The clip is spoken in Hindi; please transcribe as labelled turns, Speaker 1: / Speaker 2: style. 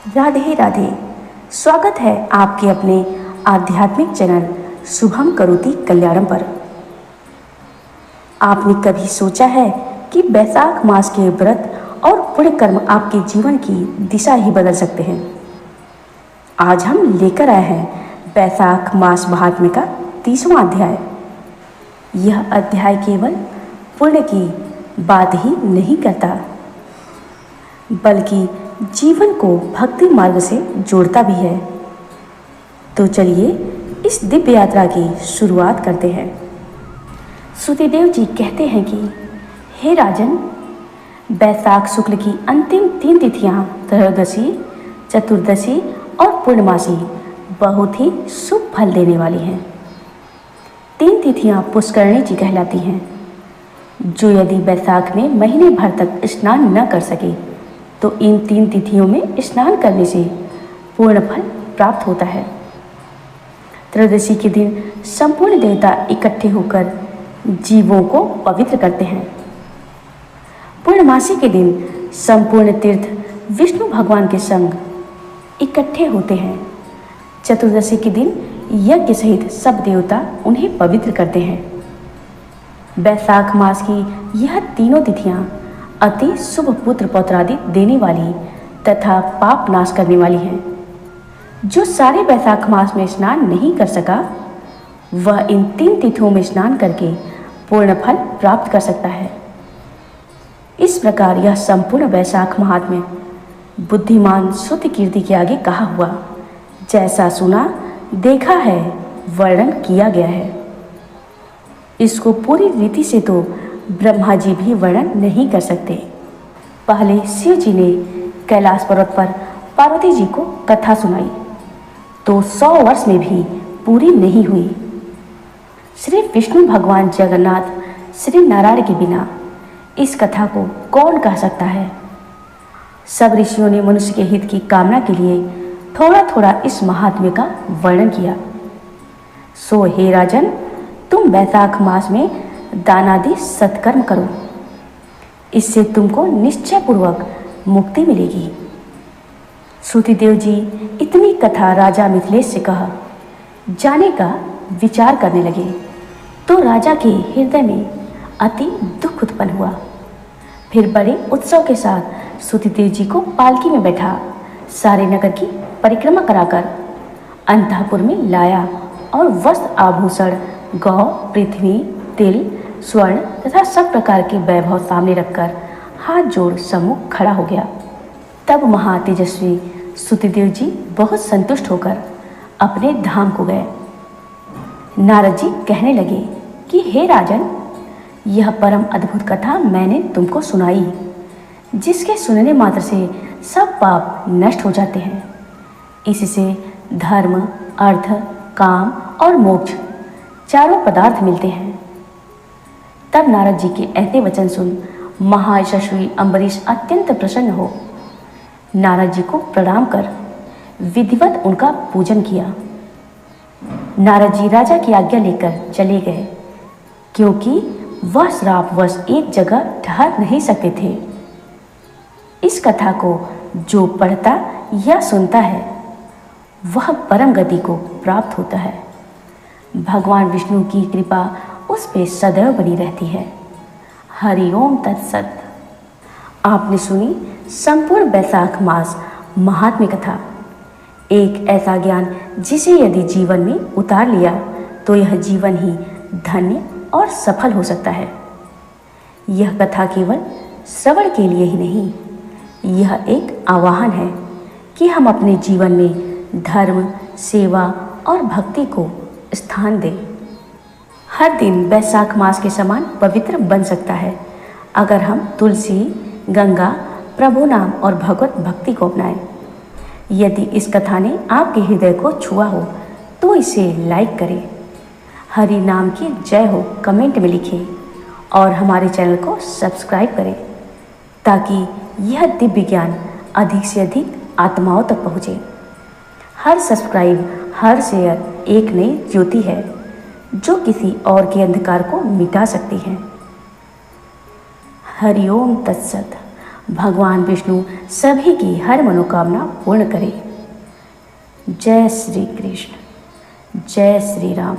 Speaker 1: राधे राधे। स्वागत है आपके अपने आध्यात्मिक चैनल शुभम करोति कल्याणम पर। आपने कभी सोचा है कि वैशाख मास के व्रत और पुण्य कर्म आपके जीवन की दिशा ही बदल सकते हैं? आज हम लेकर आए हैं वैशाख मास महात्म्य का 30वां अध्याय। यह अध्याय केवल पुण्य की बात ही नहीं करता, बल्कि जीवन को भक्ति मार्ग से जोड़ता भी है। तो चलिए इस दिव्य यात्रा की शुरुआत करते हैं। सुतिदेव जी कहते हैं कि हे राजन, वैशाख शुक्ल की अंतिम 3 तिथियां त्रयोदशी, चतुर्दशी और पूर्णमासी बहुत ही शुभ फल देने वाली हैं। 3 तिथियां पुष्करणी जी कहलाती हैं, जो यदि वैशाख में महीने भर तक स्नान न कर सके तो इन 3 तिथियों में स्नान करने से पूर्ण फल प्राप्त होता है। त्रयोदशी के दिन संपूर्ण देवता इकट्ठे होकर जीवों को पवित्र करते हैं। पूर्णमासी के दिन संपूर्ण तीर्थ विष्णु भगवान के संग इकट्ठे होते हैं। चतुर्दशी के दिन यज्ञ सहित सब देवता उन्हें पवित्र करते हैं। वैशाख मास की यह तीनों तिथियां अति शुभ पुत्र पौत्रादि देने वाली तथा पाप नाश करने वाली हैं। जो सारे वैशाख मास में स्नान नहीं कर सका, वह इन 3 तिथियों में स्नान करके पूर्ण फल प्राप्त कर सकता है। इस प्रकार यह संपूर्ण वैशाख महात्म्य बुद्धिमान श्रुति कीर्ति के आगे कहा हुआ, जैसा सुना देखा है वर्णन किया गया है। इसको पूरी रीति से तो ब्रह्मा जी भी वर्णन नहीं कर सकते। पहले शिव जी ने कैलाश पर्वत पर पार्वती जी को कथा सुनाई तो 100 वर्ष में भी पूरी नहीं हुई। श्री विष्णु भगवान जगन्नाथ श्री नारायण के बिना इस कथा को कौन कह सकता है? सब ऋषियों ने मनुष्य के हित की कामना के लिए थोड़ा थोड़ा इस महात्म्य का वर्णन किया। सो हे राजन, तुम वैशाख मास में दानादि सत्कर्म करो, इससे तुमको निश्चय पूर्वक मुक्ति मिलेगी। श्रुतिदेव जी इतनी कथा राजा मिथिलेश से कहा जाने का विचार करने लगे तो राजा के हृदय में अति दुख उत्पन्न हुआ। फिर बड़े उत्सव के साथ श्रुतिदेव जी को पालकी में बैठा सारे नगर की परिक्रमा कराकर अंतःपुर में लाया और वस्त्र आभूषण, गौ, पृथ्वी, तिल, स्वर्ण तथा सब प्रकार के वैभव सामने रखकर हाथ जोड़ सम्मुख खड़ा हो गया। तब महातेजस्वी श्रुतिदेव जी बहुत संतुष्ट होकर अपने धाम को गए। नारद जी कहने लगे कि हे राजन, यह परम अद्भुत कथा मैंने तुमको सुनाई, जिसके सुनने मात्र से सब पाप नष्ट हो जाते हैं। इससे धर्म, अर्थ, काम और मोक्ष चारों पदार्थ मिलते हैं। तब नारद जी के ऐसे वचन सुन महायशस्वी अम्बरीश अत्यंत प्रसन्न हो नारद जी को प्रणाम कर विधिवत उनका पूजन किया। नारद जी राजा की आज्ञा लेकर चले गए, क्योंकि वह श्रापवश एक जगह ठहर नहीं सकते थे। इस कथा को जो पढ़ता या सुनता है वह परम गति को प्राप्त होता है। भगवान विष्णु की कृपा उस पे सदैव बनी रहती है। हरिओम तत्सत। आपने सुनी संपूर्ण वैशाख मास महात्म्य कथा। एक ऐसा ज्ञान जिसे यदि जीवन में उतार लिया तो यह जीवन ही धन्य और सफल हो सकता है। यह कथा केवल श्रवण के लिए ही नहीं, यह एक आह्वान है कि हम अपने जीवन में धर्म, सेवा और भक्ति को स्थान दें। हर दिन वैशाख मास के समान पवित्र बन सकता है अगर हम तुलसी, गंगा, प्रभु नाम और भगवत भक्ति को अपनाएं। यदि इस कथा ने आपके हृदय को छुआ हो तो इसे लाइक करें, हरि नाम की जय हो कमेंट में लिखें और हमारे चैनल को सब्सक्राइब करें, ताकि यह दिव्य ज्ञान अधिक से अधिक आत्माओं तक पहुँचे। हर सब्सक्राइब, हर शेयर एक नई ज्योति है जो किसी और के अंधकार को मिटा सकती है। हरिओम तत्सत। भगवान विष्णु सभी की हर मनोकामना पूर्ण करे। जय श्री कृष्ण, जय श्री राम।